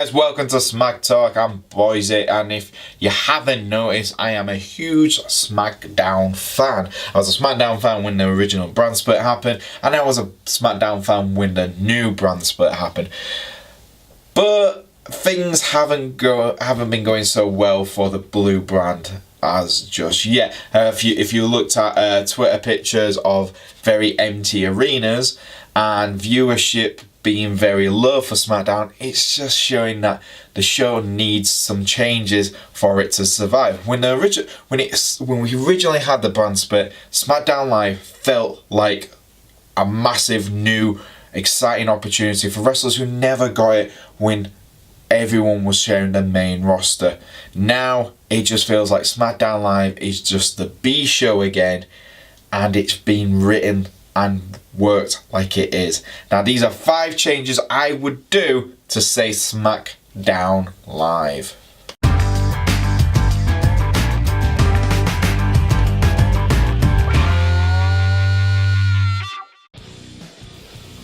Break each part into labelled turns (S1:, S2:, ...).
S1: Guys, welcome to Smack Talk. I'm Boise, and if you haven't noticed, I am a huge Smackdown fan. I was a Smackdown fan when the original brand split happened, and I was a Smackdown fan when the new brand split happened. But things haven't been going so well for the blue brand as just yet. If you looked at Twitter pictures of very empty arenas and viewership being very low for Smackdown, it's just showing that the show needs some changes for it to survive. When we originally had the brand split, Smackdown Live felt like a massive new exciting opportunity for wrestlers who never got it when everyone was sharing the main roster. Now it just feels like Smackdown Live is just the B show again, and it's been written and worked like it is. Now these are 5 changes I would do to say Smackdown Live.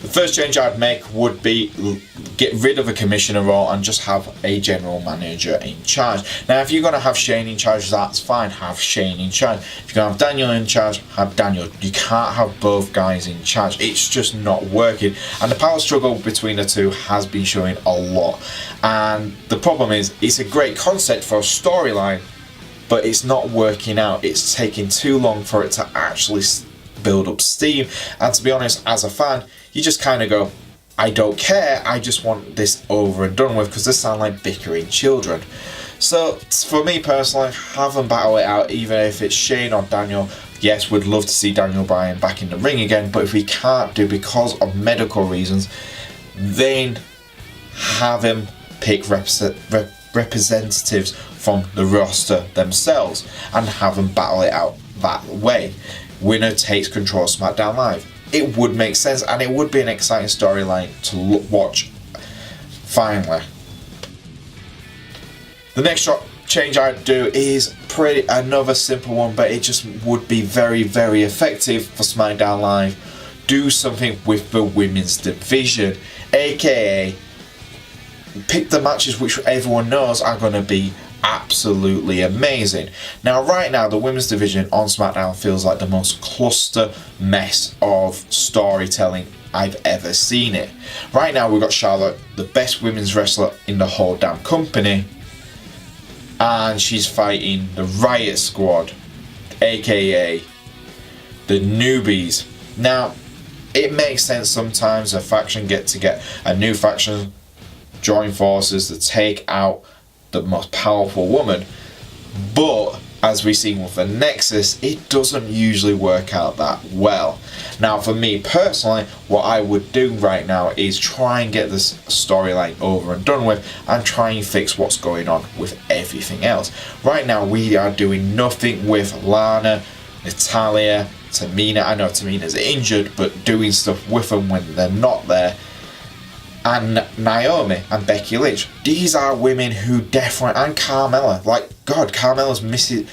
S1: The first change I'd make would be get rid of a commissioner role and just have a general manager in charge. Now if you're going to have Shane in charge, that's fine, have Shane in charge. If you're going to have Daniel in charge, have Daniel. You can't have both guys in charge. It's just not working, and the power struggle between the two has been showing a lot. And the problem is, it's a great concept for a storyline, but it's not working out. It's taking too long for it to actually build up steam, and to be honest, as a fan, you just kind of go, I don't care, I just want this over and done with, because they sound like bickering children. So for me personally, have them battle it out, even if it's Shane or Daniel. Yes, we'd love to see Daniel Bryan back in the ring again, but if we can't do because of medical reasons, then have him pick representatives from the roster themselves and have them battle it out that way. Winner takes control of SmackDown Live. It would make sense, and it would be an exciting storyline to watch. Finally, the next change I'd do is another simple one, but it just would be very, very effective for SmackDown Live. Do something with the women's division, aka pick the matches which everyone knows are going to be absolutely amazing. Now right now the women's division on SmackDown feels like the most cluster mess of storytelling I've ever seen it. Right now we've got Charlotte, the best women's wrestler in the whole damn company, and she's fighting the Riot Squad, aka the newbies. Now it makes sense sometimes a faction get a new faction join forces to take out the most powerful woman, but as we've seen with the Nexus, it doesn't usually work out that well. Now for me personally, what I would do right now is try and get this storyline over and done with, and try and fix what's going on with everything else. Right now we are doing nothing with Lana, Natalya, Tamina. I know Tamina's injured, but doing stuff with them when they're not there. And Naomi and Becky Lynch. These are women who definitely, and Carmella. Like, God, Carmella's missing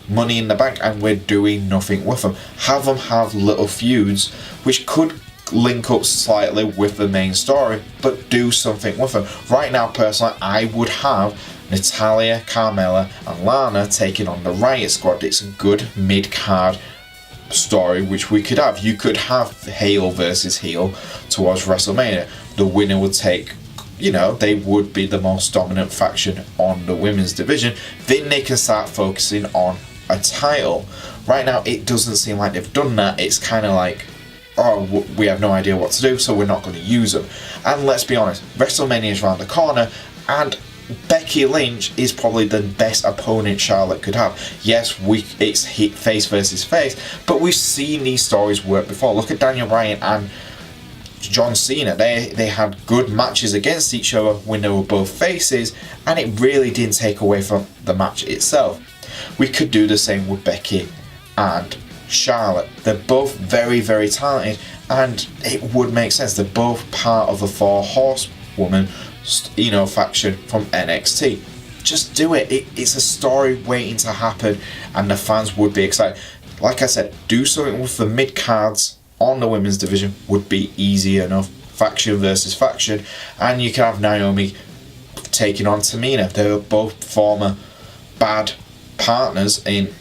S1: Money in the Bank and we're doing nothing with them. Have them have little feuds which could link up slightly with the main story, but do something with them. Right now, personally, I would have Natalya, Carmella and Lana taking on the Riot Squad. It's a good mid-card story which we could have. You could have heel versus heel towards WrestleMania. The winner would take, they would be the most dominant faction on the women's division. Then they can start focusing on a title. Right now it doesn't seem like they've done that. It's kind of like, oh, we have no idea what to do, so we're not going to use them. And let's be honest, WrestleMania is around the corner, and Becky Lynch is probably the best opponent Charlotte could have. Yes, it's face versus face, but we've seen these stories work before. Look at Daniel Bryan and John Cena. They had good matches against each other when they were both faces, and it really didn't take away from the match itself. We could do the same with Becky and Charlotte. They're both very, very talented, and it would make sense. They're both part of the 4 Horsewoman faction from NXT. Just do it. It's a story waiting to happen, and the fans would be excited. Like I said, do something with the mid-cards on the women's division would be easy enough. Faction versus faction, and you can have Naomi taking on Tamina. They were both former bad partners in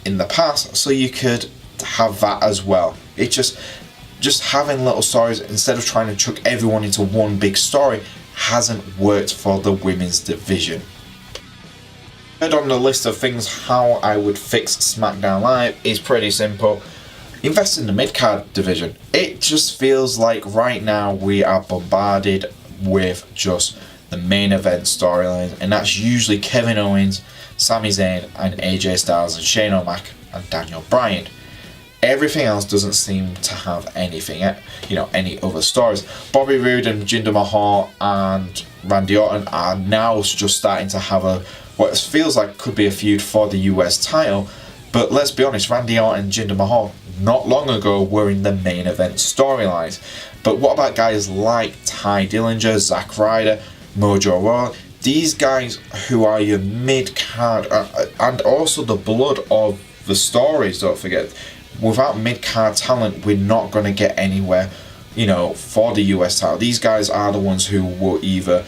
S1: the past, so you could have that as well. It just having little stories instead of trying to chuck everyone into one big story hasn't worked for the women's division. Third on the list of things how I would fix SmackDown Live is pretty simple. Invest in the Midcard division. It just feels like right now we are bombarded with just the main event storylines, and that's usually Kevin Owens, Sami Zayn and AJ Styles and Shane O'Mac and Daniel Bryan. Everything else doesn't seem to have anything, any other stories. Bobby Roode and Jinder Mahal and Randy Orton are now just starting to have what feels like could be a feud for the US title. But let's be honest, Randy Orton and Jinder Mahal not long ago were in the main event storylines. But what about guys like Ty Dillinger, Zack Ryder, Mojo Rawley? These guys who are your mid-card and also the blood of the stories, don't forget. Without mid-card talent, we're not going to get anywhere, for the US title. These guys are the ones who will either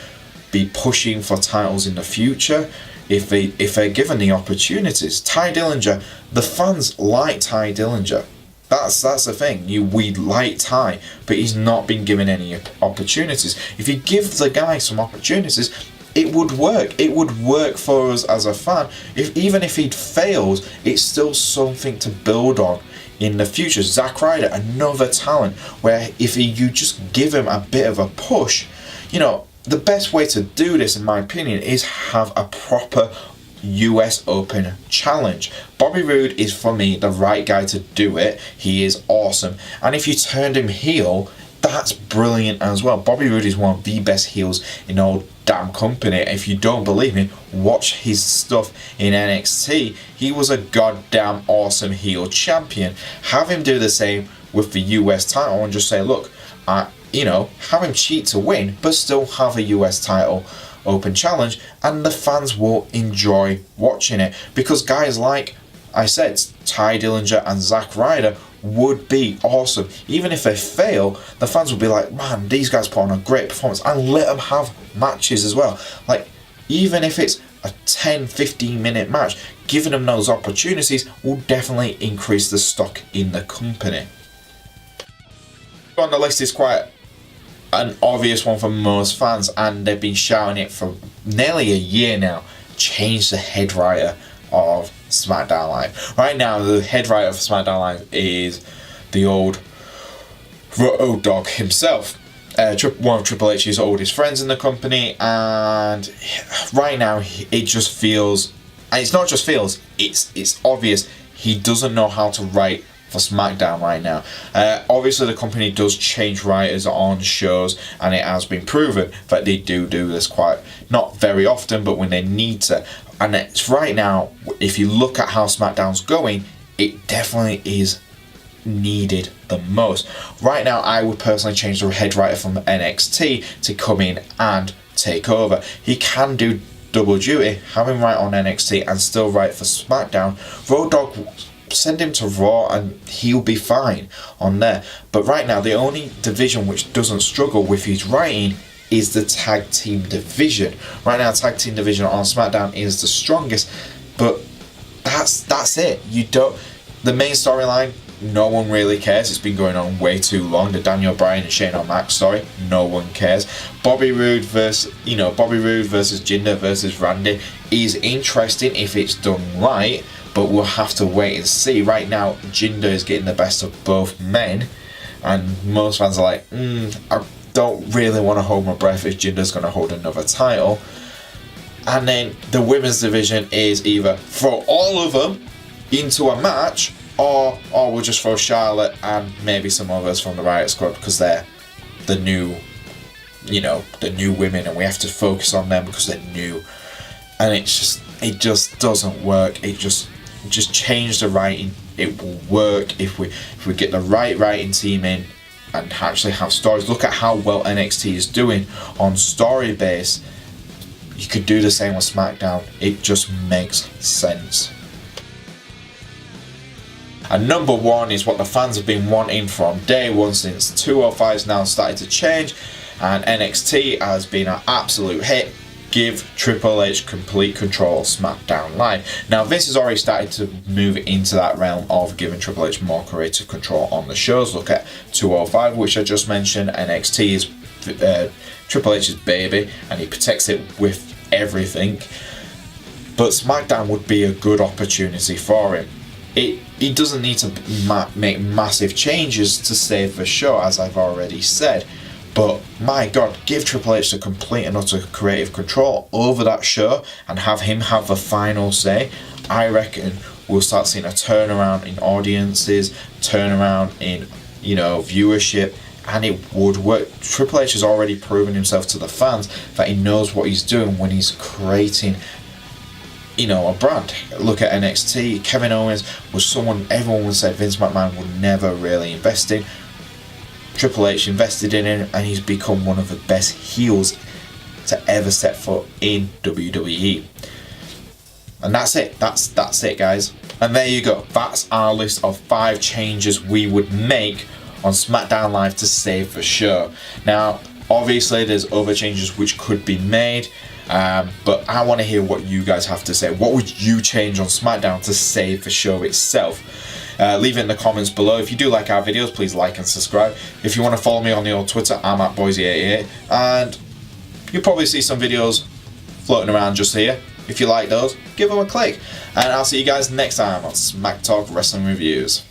S1: be pushing for titles in the future if they're given the opportunities. Ty Dillinger, the fans like Ty Dillinger. That's the thing. We like Ty, but he's not been given any opportunities. If you give the guy some opportunities, it would work. It would work for us as a fan. Even if he fails, it's still something to build on in the future. Zack Ryder, another talent where if you just give him a bit of a push, the best way to do this, in my opinion, is have a proper US Open challenge. Bobby Roode is, for me, the right guy to do it. He is awesome. And if you turned him heel, that's brilliant as well. Bobby Roode is one of the best heels in the whole damn company. If you don't believe me, watch his stuff in NXT. He was a goddamn awesome heel champion. Have him do the same with the US title and just say, look, have him cheat to win, but still have a US title open challenge, and the fans will enjoy watching it. Because guys like I said, Ty Dillinger and Zack Ryder would be awesome. Even if they fail, the fans will be like, man, these guys put on a great performance, and let them have matches as well. Like, even if it's a 10-15 minute match, giving them those opportunities will definitely increase the stock in the company. On the list is quite an obvious one for most fans, and they've been shouting it for nearly a year now. Change the head writer of SmackDown Live. Right now, the head writer of SmackDown Live is the old Road Dogg himself. One of Triple H's oldest friends in the company, and right now it just feels, and it's not just feels, it's obvious he doesn't know how to write for SmackDown right now. Obviously the company does change writers on shows, and it has been proven that they do this quite, not very often, but when they need to. And it's right now, if you look at how SmackDown's going, it definitely is needed the most. Right now, I would personally change the head writer from NXT to come in and take over. He can do double duty, have him write on NXT and still write for SmackDown. Road Dogg, send him to Raw and he'll be fine on there. But right now, the only division which doesn't struggle with his writing is the tag team division. Right now, tag team division on SmackDown is the strongest, but that's it. The main storyline, no one really cares. It's been going on way too long. The Daniel Bryan and Shane O'Mac story, no one cares. Bobby Roode versus Jinder versus Randy is interesting if it's done right, but we'll have to wait and see. Right now, Jinder is getting the best of both men, and most fans are like, I don't really want to hold my breath if Jinder's going to hold another title. And then the women's division is either throw all of them into a match, or we'll just throw Charlotte and maybe some others from the Riot Squad because they're the new women, and we have to focus on them because they're new. And it just doesn't work. It just change the writing. It will work if we get the right writing team in and actually have stories. Look at how well NXT is doing on story base. You could do the same with SmackDown. It just makes sense. And number one is what the fans have been wanting from day one, since 205's now started to change and NXT has been an absolute hit. give Triple H complete control of SmackDown Live. Now Vince has already started to move into that realm of giving Triple H more creative control on the shows. Look at 205, which I just mentioned. NXT is Triple H's baby, and he protects it with everything. But SmackDown would be a good opportunity for him. He doesn't need to make massive changes to save the show, as I've already said. But my God, give Triple H the complete and utter creative control over that show and have him have the final say. I reckon we'll start seeing a turnaround in audiences, turnaround in, viewership, and it would work. Triple H has already proven himself to the fans that he knows what he's doing when he's creating a brand. Look at NXT. Kevin Owens was someone everyone would say Vince McMahon would never really invest in. Triple H invested in him, and he's become one of the best heels to ever set foot in WWE. And that's it. That's it, guys. And there you go. That's our list of 5 changes we would make on SmackDown Live to save the show. Now, obviously, there's other changes which could be made. But I want to hear what you guys have to say. What would you change on SmackDown to save the show itself? Leave it in the comments below. If you do like our videos, please like and subscribe. If you want to follow me on the old Twitter, I'm at Boise88. And you'll probably see some videos floating around just here. If you like those, give them a click. And I'll see you guys next time on Smack Talk Wrestling Reviews.